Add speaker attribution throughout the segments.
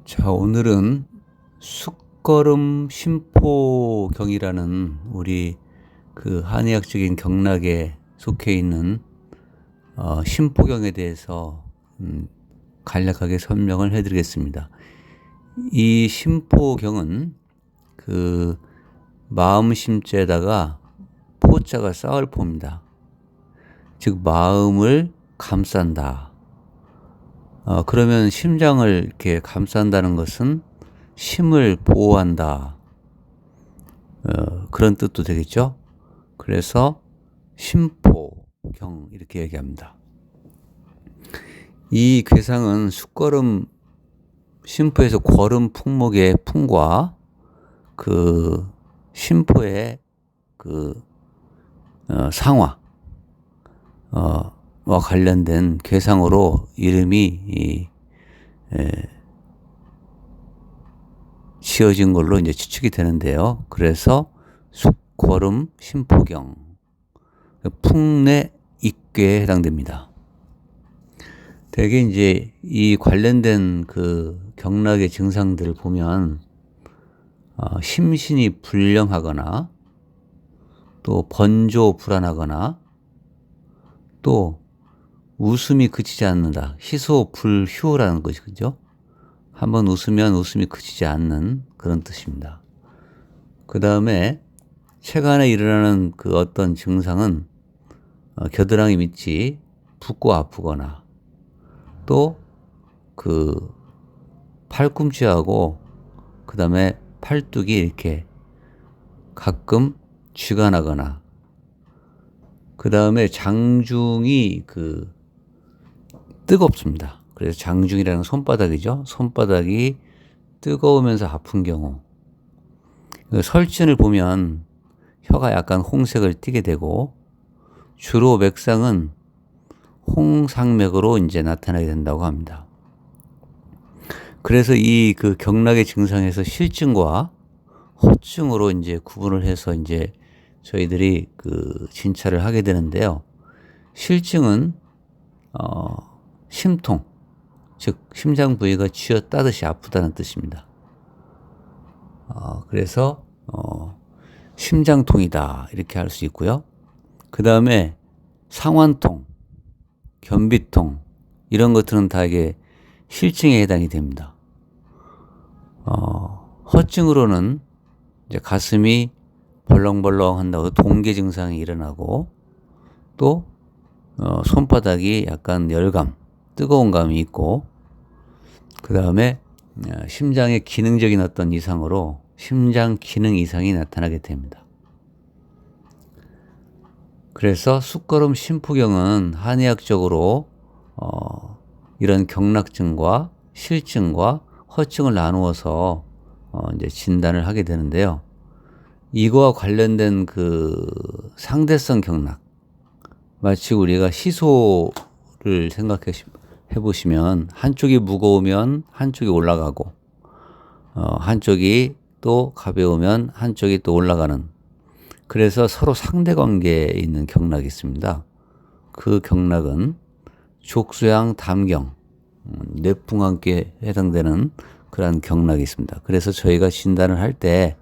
Speaker 1: 자, 오늘은 숫걸음 심포경이라는 우리 그 한의학적인 경락에 속해 있는 심포경에 대해서 간략하게 설명을 해드리겠습니다. 이 심포경은 그 마음 심자에다가 포자가 쌓을포입니다. 즉 마음을 감싼다. 그러면 심장을 이렇게 감싼다는 것은 심을 보호한다. 그런 뜻도 되겠죠. 그래서 심포경 이렇게 얘기합니다. 이 괴상은 숫걸음 심포에서 걸음 풍목의 풍과 그 심포의 그 상화 와 관련된 괴상으로 이름이 지어진 걸로 이제 추측이 되는데요. 그래서 숫걸음 심포경, 풍내 입괴에 해당됩니다. 대개 이제 이 관련된 그 경락의 증상들을 보면 심신이 불령하거나 또 번조 불안하거나 또 웃음이 그치지 않는다. 희소불휴라는 것이 그죠? 한번 웃으면 웃음이 그치지 않는 그런 뜻입니다. 그 다음에 체간에 일어나는 그 어떤 증상은 겨드랑이 밑이 붓고 아프거나 또 그 팔꿈치하고 그 다음에 팔뚝이 이렇게 가끔 쥐가 나거나 그 다음에 장중이 그 뜨겁습니다. 그래서 장중이라는 손바닥이죠. 손바닥이 뜨거우면서 아픈 경우. 설진을 보면 혀가 약간 홍색을 띠게 되고 주로 맥상은 홍상맥으로 이제 나타나게 된다고 합니다. 그래서 이 그 경락의 증상에서 실증과 허증으로 이제 구분을 해서 이제 저희들이 그 진찰을 하게 되는데요. 실증은 심통, 즉 심장 부위가 쥐어따듯이 아프다는 뜻입니다. 그래서 심장통이다 이렇게 할 수 있고요. 그 다음에 상완통, 변비통 이런 것들은 다 이게 실증에 해당이 됩니다. 허증으로는 이제 가슴이 벌렁벌렁 한다고 동계 증상이 일어나고 또 손바닥이 약간 열감, 뜨거운 감이 있고 그 다음에 심장의 기능적인 어떤 이상으로 심장 기능 이상이 나타나게 됩니다. 그래서 숫걸음 심포경은 한의학적으로 이런 경락증과 실증과 허증을 나누어서 이제 진단을 하게 되는데요. 이거와 관련된 그 상대성 경락, 마치 우리가 시소를 생각해 보시면 한쪽이 무거우면 한쪽이 올라가고 한쪽이 또 가벼우면 한쪽이 또 올라가는, 그래서 서로 상대 관계에 있는 경락이 있습니다. 그 경락은 족수양 담경, 뇌풍암께 해당되는 그러한 경락이 있습니다. 그래서 저희가 진단을 할 때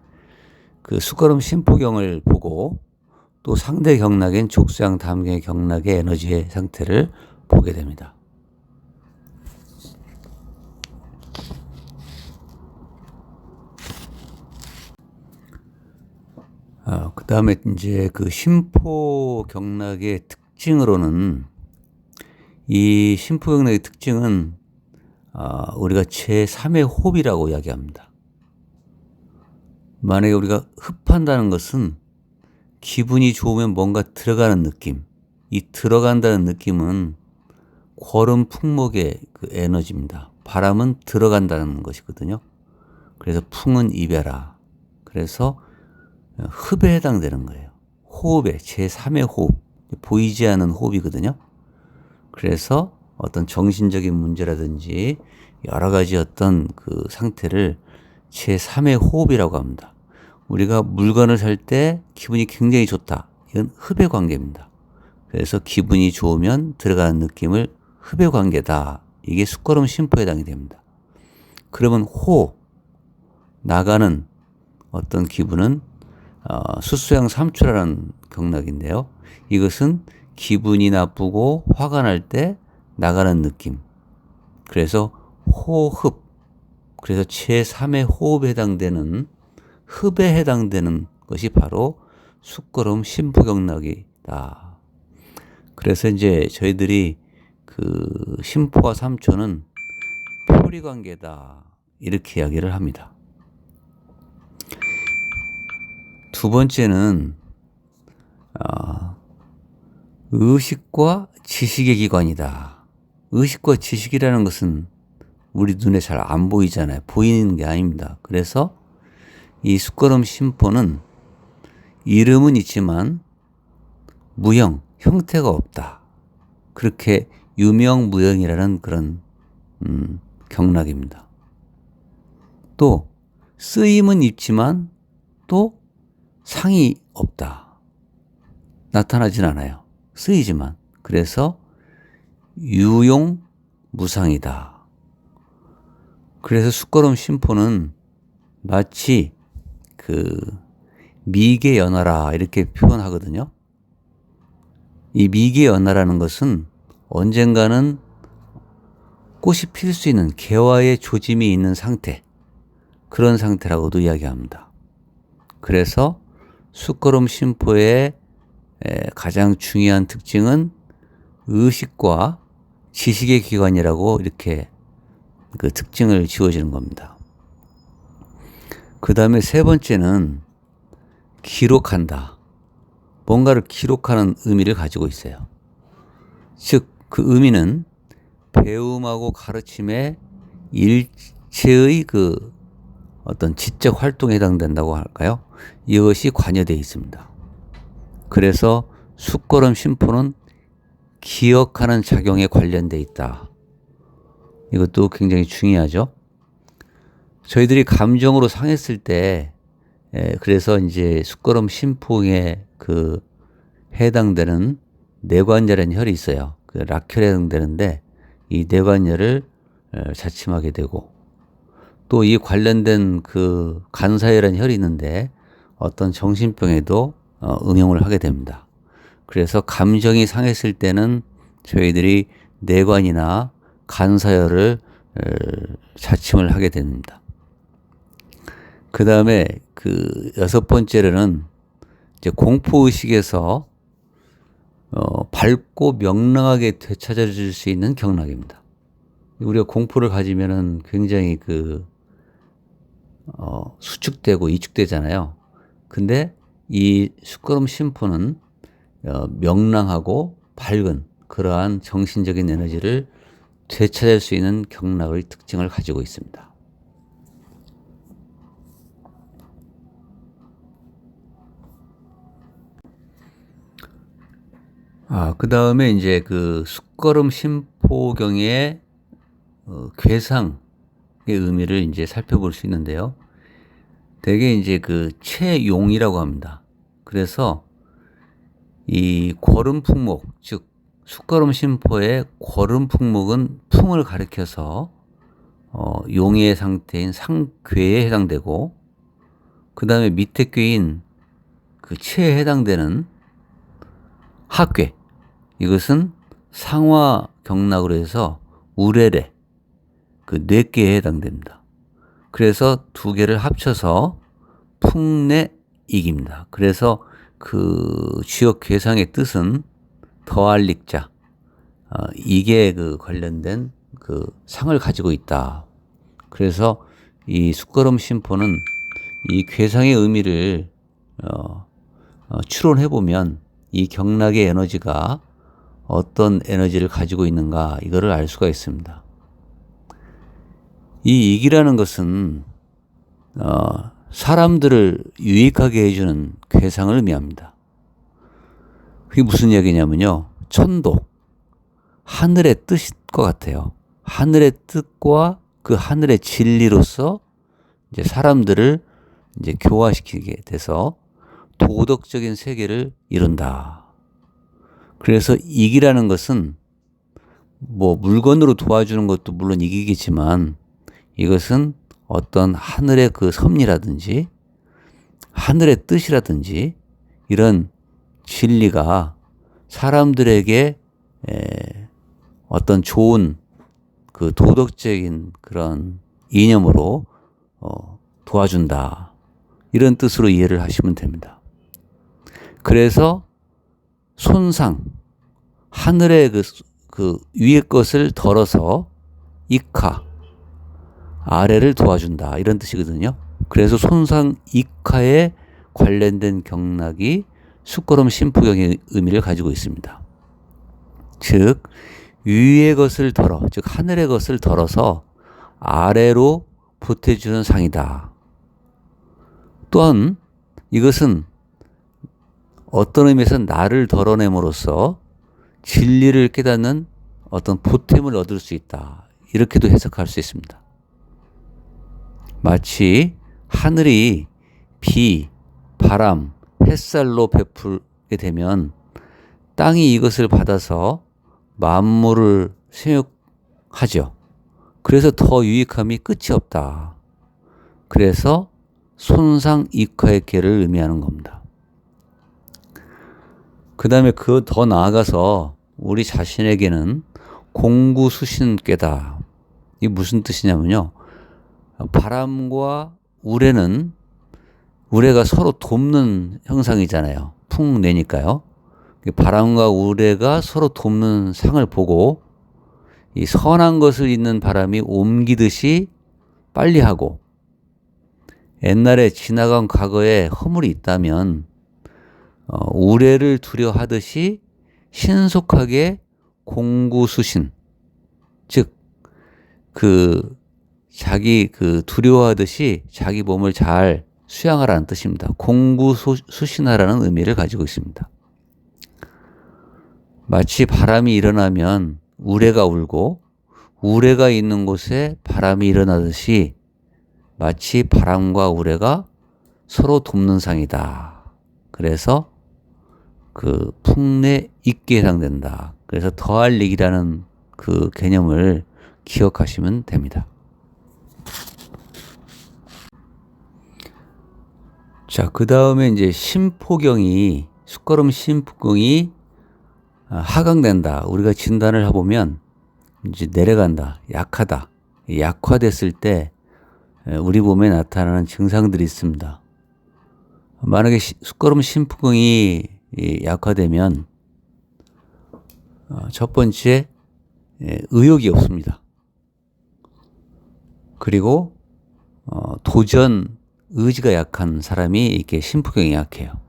Speaker 1: 그 숫걸음 심포경을 보고 또 상대 경락인 족수양 담경의 경락의 에너지의 상태를 보게 됩니다. 그 다음에 이제 그 심포 경락의 특징으로는 이 심포 경락의 특징은 우리가 제3의 호흡이라고 이야기합니다. 만약에 우리가 흡한다는 것은 기분이 좋으면 뭔가 들어가는 느낌, 이 들어간다는 느낌은 걸음 풍목의 그 에너지입니다. 바람은 들어간다는 것이거든요. 그래서 풍은 입에라. 그래서 흡에 해당되는 거예요. 호흡에 제3의 호흡, 보이지 않는 호흡이거든요. 그래서 어떤 정신적인 문제라든지 여러 가지 어떤 그 상태를 제3의 호흡이라고 합니다. 우리가 물건을 살 때 기분이 굉장히 좋다. 이건 흡의 관계입니다. 그래서 기분이 좋으면 들어가는 느낌을 흡의 관계다. 이게 숫걸음 심포에 해당이 됩니다. 그러면 호, 나가는 어떤 기분은 수소양 삼초라는 경락인데요. 이것은 기분이 나쁘고 화가 날 때 나가는 느낌. 그래서 호흡. 그래서 제3의 호흡에 해당되는 흡에 해당되는 것이 바로 숙거름 심포경락이다. 그래서 이제 저희들이 그 심포와 삼초는 표리관계다 이렇게 이야기를 합니다. 두 번째는 의식과 지식의 기관이다. 의식과 지식이라는 것은 우리 눈에 잘 안 보이잖아요. 보이는 게 아닙니다. 그래서 이 숙거름 심포는 이름은 있지만 무형, 형태가 없다. 그렇게 유명무형이라는 그런 경락입니다. 또 쓰임은 있지만 또 상이 없다. 나타나진 않아요. 쓰이지만. 그래서 유용무상이다. 그래서 숙거름 심포는 마치 그 미개연화라 이렇게 표현하거든요. 이 미개연화라는 것은 언젠가는 꽃이 필 수 있는 개화의 조짐이 있는 상태, 그런 상태라고도 이야기합니다. 그래서 숙거름 심포의 가장 중요한 특징은 의식과 지식의 기관이라고 이렇게 그 특징을 지어지는 겁니다. 그 다음에 세 번째는 기록한다. 뭔가를 기록하는 의미를 가지고 있어요. 즉, 그 의미는 배움하고 가르침의 일체의 그 어떤 지적 활동에 해당된다고 할까요? 이것이 관여되어 있습니다. 그래서 숙거름 심포는 기억하는 작용에 관련되어 있다. 이것도 굉장히 중요하죠. 저희들이 감정으로 상했을 때, 그래서 이제 숙거름 심포에 그 해당되는 뇌관절이라는 혈이 있어요. 그 락혈에 해당되는데 이 뇌관절을 자침하게 되고, 또 이 관련된 그 간사혈이라는 혈이 있는데 어떤 정신병에도 응용을 하게 됩니다. 그래서 감정이 상했을 때는 저희들이 뇌관이나 간사혈을 자침을 하게 됩니다. 그 다음에 그 여섯 번째로는 이제 공포의식에서 밝고 명랑하게 되찾아줄 수 있는 경락입니다. 우리가 공포를 가지면은 굉장히 수축되고 이축되잖아요. 근데 이 숙거름 심포는 명랑하고 밝은 그러한 정신적인 에너지를 되찾을 수 있는 경락의 특징을 가지고 있습니다. 그 다음에 이제 그 숙거름 심포경의 괴상의 의미를 이제 살펴볼 수 있는데요. 대개 이제 그 채용이라고 합니다. 그래서 이 궐음풍목, 즉 숙거름 심포의 궐음풍목은 풍을 가리켜서 용의 상태인 상괴에 해당되고, 그 다음에 밑에 꾀인 그 채에 해당되는 하괴, 이것은 상화 경락으로 해서 우레레, 그 네 개에 해당됩니다. 그래서 두 개를 합쳐서 풍내익입니다. 그래서 그 주역 괴상의 뜻은 더할릭자, 이게 그 관련된 그 상을 가지고 있다. 그래서 이 숙거름 심포는 이 괴상의 의미를 추론해 보면 이 경락의 에너지가 어떤 에너지를 가지고 있는가, 이거를 알 수가 있습니다. 이 익이라는 것은 사람들을 유익하게 해주는 괴상을 의미합니다. 그게 무슨 이야기냐면요, 천도, 하늘의 뜻일 것 같아요. 하늘의 뜻과 그 하늘의 진리로서 이제 사람들을 이제 교화시키게 돼서 도덕적인 세계를 이룬다. 그래서 익이라는 것은 뭐 물건으로 도와주는 것도 물론 익이겠지만 이것은 어떤 하늘의 그 섭리라든지 하늘의 뜻이라든지 이런 진리가 사람들에게 어떤 좋은 그 도덕적인 그런 이념으로 도와준다. 이런 뜻으로 이해를 하시면 됩니다. 그래서 손상, 하늘의 그 위의 것을 덜어서 익하, 아래를 도와준다. 이런 뜻이거든요. 그래서 손상 익하에 관련된 경락이 숫걸음 신부경의 의미를 가지고 있습니다. 즉 위의 것을 덜어, 즉 하늘의 것을 덜어서 아래로 보태주는 상이다. 또한 이것은 어떤 의미에서 나를 덜어냄으로써 진리를 깨닫는 어떤 보탬을 얻을 수 있다. 이렇게도 해석할 수 있습니다. 마치 하늘이 비, 바람, 햇살로 베풀게 되면 땅이 이것을 받아서 만물을 생육하죠. 그래서 더 유익함이 끝이 없다. 그래서 손상익화의 계를 의미하는 겁니다. 그 다음에 그 더 나아가서 우리 자신에게는 공구수신께다. 이게 무슨 뜻이냐면요. 바람과 우레가 서로 돕는 형상이잖아요. 풍내니까요. 바람과 우레가 서로 돕는 상을 보고 이 선한 것을 잇는 바람이 옮기듯이 빨리 하고 옛날에 지나간 과거에 허물이 있다면 우레를 두려하듯이 신속하게 공구수신, 즉 자기 두려워하듯이 자기 몸을 잘 수양하라는 뜻입니다. 공구수신하라는 의미를 가지고 있습니다. 마치 바람이 일어나면 우레가 울고 우레가 있는 곳에 바람이 일어나듯이 마치 바람과 우레가 서로 돕는 상이다. 그래서 그 풍내 익기에 해당된다. 그래서 더할 익이라는 그 개념을 기억하시면 됩니다. 자, 그 다음에 이제 신포경이, 숫걸음 신포경이 하강된다. 우리가 진단을 해보면 이제 내려간다. 약하다. 약화됐을 때 우리 몸에 나타나는 증상들이 있습니다. 만약에 숫걸음 신포경이 약화되면 첫 번째 의욕이 없습니다. 그리고 도전 의지가 약한 사람이 이렇게 신포경이 약해요.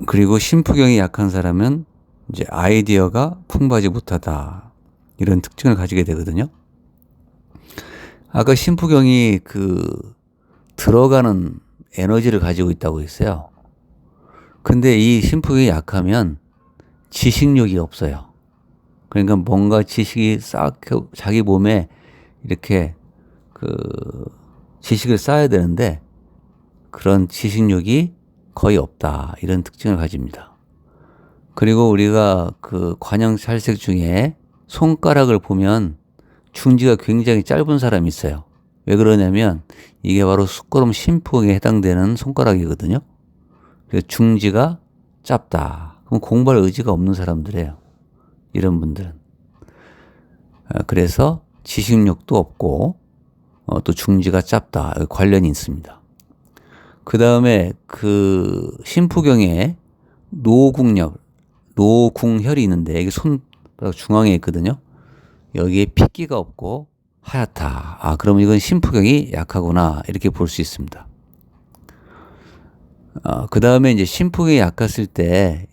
Speaker 1: 그리고 신포경이 약한 사람은 이제 아이디어가 풍부하지 못하다. 이런 특징을 가지게 되거든요. 아까 신포경이 들어가는 에너지를 가지고 있다고 했어요. 근데 이 신포경이 약하면 지식력이 없어요. 그러니까 뭔가 지식이 자기 몸에 이렇게 지식을 쌓아야 되는데 그런 지식력이 거의 없다. 이런 특징을 가집니다. 그리고 우리가 관형찰색 중에 손가락을 보면 중지가 굉장히 짧은 사람이 있어요. 왜 그러냐면 이게 바로 숫걸음 신포경에 해당되는 손가락이거든요. 그래서 중지가 짧다. 그럼 공부할 의지가 없는 사람들이에요. 이런 분들은. 그래서 지식력도 없고 또 중지가 짧다. 관련이 있습니다. 그 다음에 신포경에 노궁혈이 있는데 이게 손바닥 중앙에 있거든요. 여기에 핏기가 없고 하얗다. 그러면 이건 신포경이 약하구나. 이렇게 볼 수 있습니다. 그 다음에 이제 신포경이 약했을 때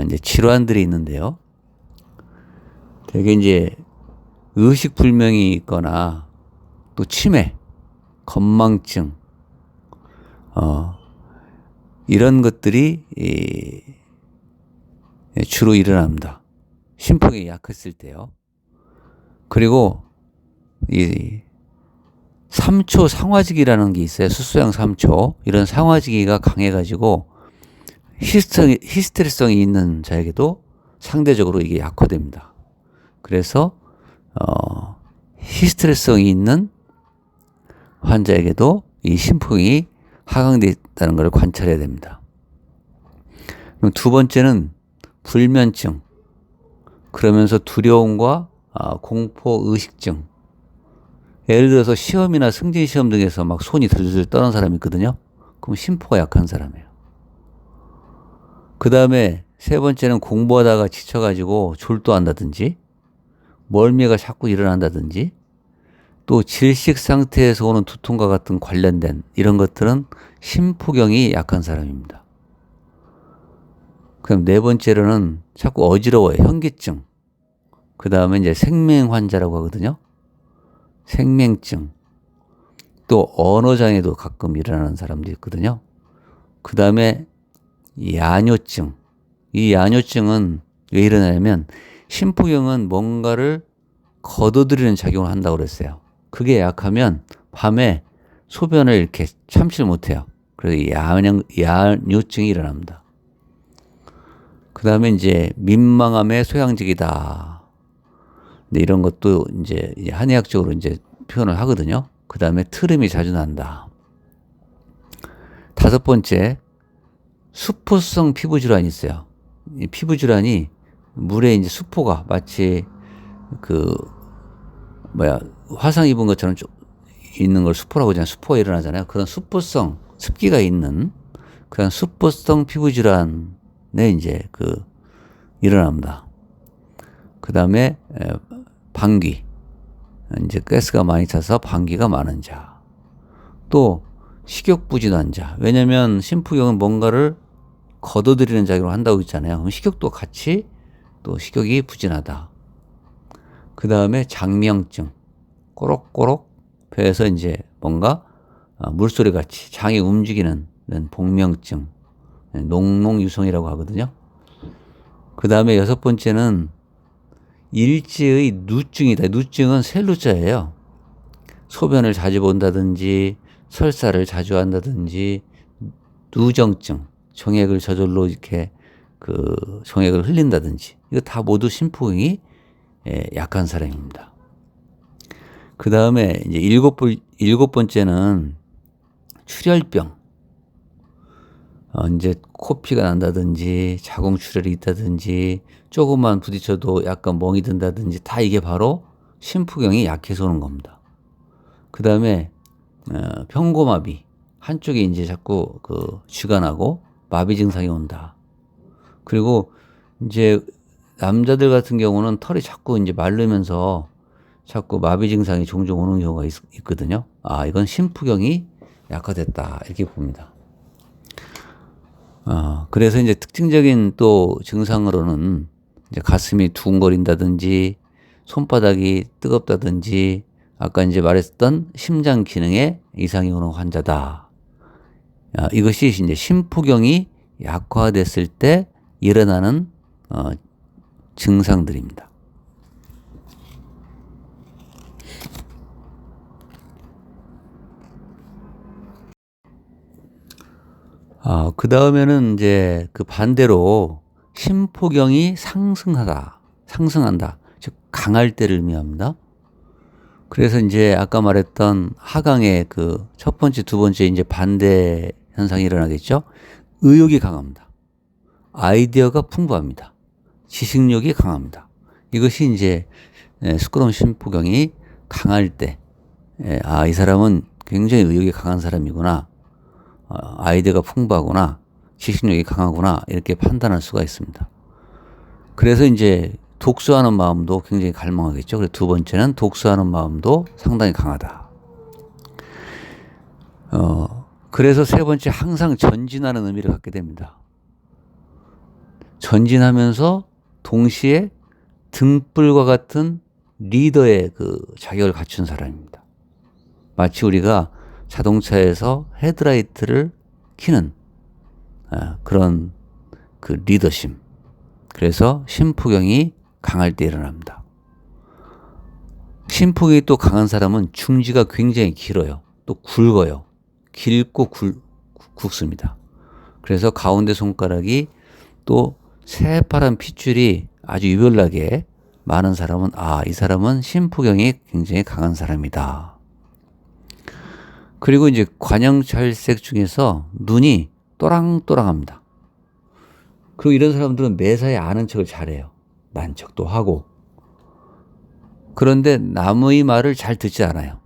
Speaker 1: 이제 질환들이 있는데요. 되게 이제 의식불명이 있거나 또 치매, 건망증, 이런 것들이 주로 일어납니다. 신포경이 약했을 때요. 그리고 이 3초 상화지기라는 게 있어요. 수소양 3초. 이런 상화지기가 강해가지고 히스테리성이 있는 자에게도 상대적으로 이게 약화됩니다. 그래서 히스테리성이 있는 환자에게도 이 심포경이 하강되어 있다는 것을 관찰해야 됩니다. 그럼 두 번째는 불면증. 그러면서 두려움과 공포 의식증. 예를 들어서 시험이나 승진 시험 등에서 막 손이 들들 떠는 사람이 있거든요. 그럼 심포가 약한 사람이에요. 그 다음에 세 번째는 공부하다가 지쳐가지고 졸도한다든지 멀미가 자꾸 일어난다든지 또 질식 상태에서 오는 두통과 같은 관련된 이런 것들은 심포경이 약한 사람입니다. 그럼 네 번째로는 자꾸 어지러워요. 현기증. 그 다음에 이제 생맹 환자라고 하거든요. 생맹증. 또 언어장애도 가끔 일어나는 사람도 있거든요. 그 다음에 야뇨증. 이 야뇨증은 왜 일어나냐면 심포경은 뭔가를 걷어들이는 작용을 한다고 그랬어요. 그게 약하면 밤에 소변을 이렇게 참지를 못해요. 그래서 야뇨증이 일어납니다. 그 다음에 이제 민망함의 소양직이다. 이런 것도 이제 한의학적으로 이제 표현을 하거든요. 그 다음에 트름이 자주 난다. 다섯 번째, 수포성 피부질환이 있어요. 이 피부질환이 물에 이제 수포가 마치 화상 입은 것처럼 있는 걸 수포라고 하잖아요. 수포가 일어나잖아요. 그런 수포성, 습기가 있는 그런 수포성 피부질환에 이제 일어납니다. 그 다음에 방귀. 이제 가스가 많이 차서 방귀가 많은 자. 또 식욕부진한 자. 왜냐면 심포경은 뭔가를 걷어들이는 작용을 한다고 했잖아요. 그럼 식욕도 같이 또 식욕이 부진하다. 그 다음에 장명증. 꼬록꼬록 배에서 이제 뭔가 물소리 같이 장이 움직이는 복명증. 농농유성이라고 하거든요. 그 다음에 여섯 번째는 일제의 누증이다. 누증은 셀루자예요. 소변을 자주 본다든지 설사를 자주 한다든지 누정증, 정액을 저절로 이렇게 정액을 흘린다든지 이거 다 모두 심포경이 약한 사람입니다. 그 다음에 이제 일곱 번째는 출혈병. 이제 코피가 난다든지 자궁출혈이 있다든지 조금만 부딪혀도 약간 멍이 든다든지 다 이게 바로 심포경이 약해서 오는 겁니다. 그 다음에 평고마비. 한쪽에 이제 자꾸 쥐가 나고 마비 증상이 온다. 그리고 이제 남자들 같은 경우는 털이 자꾸 이제 마르면서 자꾸 마비 증상이 종종 오는 경우가 있거든요. 이건 심포경이 약화됐다. 이렇게 봅니다. 그래서 이제 특징적인 또 증상으로는 이제 가슴이 두근거린다든지 손바닥이 뜨겁다든지 아까 이제 말했던 심장 기능에 이상이 오는 환자다. 이것이 이제 심포경이 약화됐을 때 일어나는 증상들입니다. 그 다음에는 이제 반대로 심포경이 상승한다. 즉, 강할 때를 의미합니다. 그래서 이제 아까 말했던 하강의 첫 번째, 두 번째 이제 반대 현상이 일어나겠죠. 의욕이 강합니다. 아이디어가 풍부합니다. 지식력이 강합니다. 이것이 이제 스크럼 심포경이 강할 때, 이 사람은 굉장히 의욕이 강한 사람이구나. 아이디어가 풍부하구나. 지식력이 강하구나. 이렇게 판단할 수가 있습니다. 그래서 이제 독서하는 마음도 굉장히 갈망하겠죠. 그래서 두 번째는 독서하는 마음도 상당히 강하다. 그래서 세 번째 항상 전진하는 의미를 갖게 됩니다. 전진하면서 동시에 등불과 같은 리더의 자격을 갖춘 사람입니다. 마치 우리가 자동차에서 헤드라이트를 켜는 그런 리더십. 그래서 심포경이 강할 때 일어납니다. 심포경이 또 강한 사람은 중지가 굉장히 길어요. 또 굵어요. 길고 굵습니다. 그래서 가운데 손가락이 또 새파란 핏줄이 아주 유별나게 많은 사람은 이 사람은 심포경이 굉장히 강한 사람이다. 그리고 이제 관형찰색 중에서 눈이 또랑또랑합니다. 그리고 이런 사람들은 매사에 아는 척을 잘해요. 난 척도 하고. 그런데 남의 말을 잘 듣지 않아요.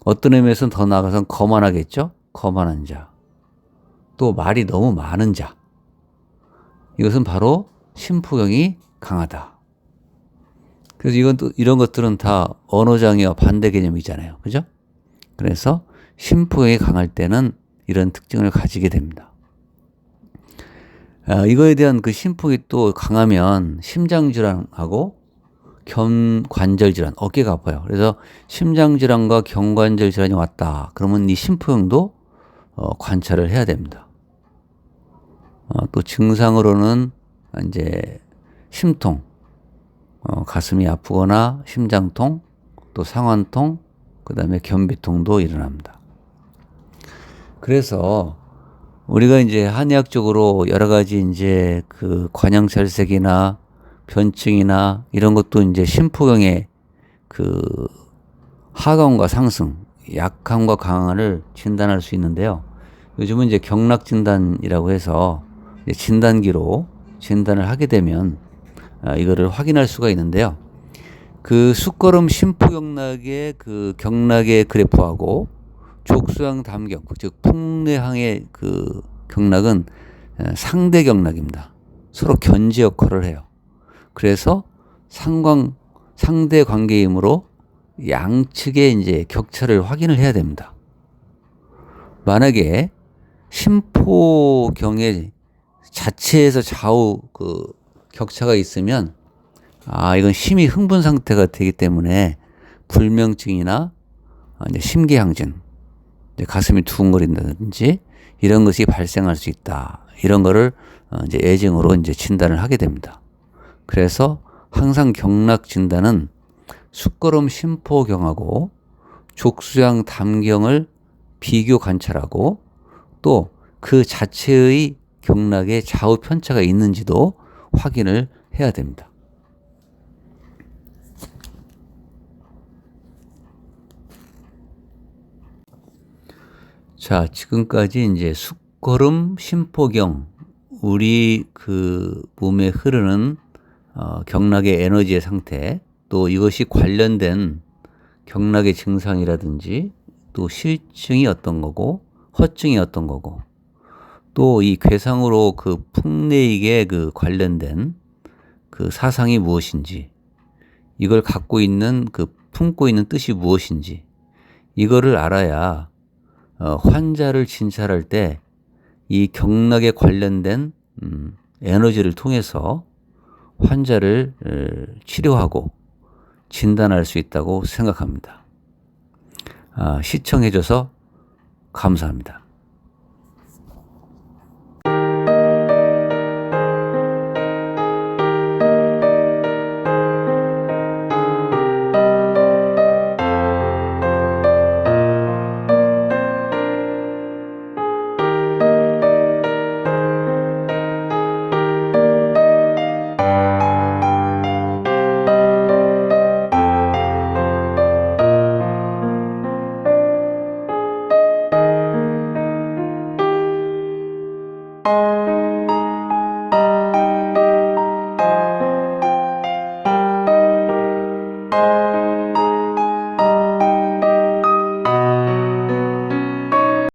Speaker 1: 어떤 의미에서는 더 나아가서는 거만하겠죠? 거만한 자. 또 말이 너무 많은 자. 이것은 바로 심포경이 강하다. 그래서 이런 것들은 다 언어장애와 반대 개념이잖아요. 그죠? 그래서 심포경이 강할 때는 이런 특징을 가지게 됩니다. 이거에 대한 그 심포경이 또 강하면 심장질환하고 견관절질환, 어깨가 아파요. 그래서 심장질환과 견관절질환이 왔다. 그러면 이 심포경도 관찰을 해야 됩니다. 또 증상으로는 이제 심통, 가슴이 아프거나 심장통, 또 상완통, 그 다음에 변비통도 일어납니다. 그래서 우리가 이제 한의학적으로 여러 가지 이제 그 관형찰색이나 변증이나 이런 것도 이제 심포경의 그 하강과 상승, 약함과 강함을 진단할 수 있는데요. 요즘은 이제 경락 진단이라고 해서 이제 진단기로 진단을 하게 되면 이거를 확인할 수가 있는데요. 그 숫걸음 심포경락의 그 경락의 그래프하고 족수양 담경, 즉 풍내항의 그 경락은 상대 경락입니다. 서로 견제 역할을 해요. 그래서 상대 관계이므로 양측의 이제 격차를 확인을 해야 됩니다. 만약에 심포경의 자체에서 좌우 그 격차가 있으면 이건 심히 흥분 상태가 되기 때문에 불면증이나 이제 심계항진, 이제 가슴이 두근거린다든지 이런 것이 발생할 수 있다. 이런 거를 이제 애증으로 이제 진단을 하게 됩니다. 그래서 항상 경락 진단은 숫걸음 심포경하고 족수양 담경을 비교 관찰하고 또 그 자체의 경락에 좌우 편차가 있는지도 확인을 해야 됩니다. 자, 지금까지 이제 숫걸음 심포경, 우리 그 몸에 흐르는 경락의 에너지의 상태, 또 이것이 관련된 경락의 증상이라든지 또 실증이 어떤 거고 허증이 어떤 거고 또 이 괴상으로 그 풍내익에 그 관련된 그 사상이 무엇인지, 이걸 갖고 있는 그 품고 있는 뜻이 무엇인지 이거를 알아야 환자를 진찰할 때 이 경락에 관련된 에너지를 통해서 환자를 치료하고 진단할 수 있다고 생각합니다. 시청해줘서 감사합니다.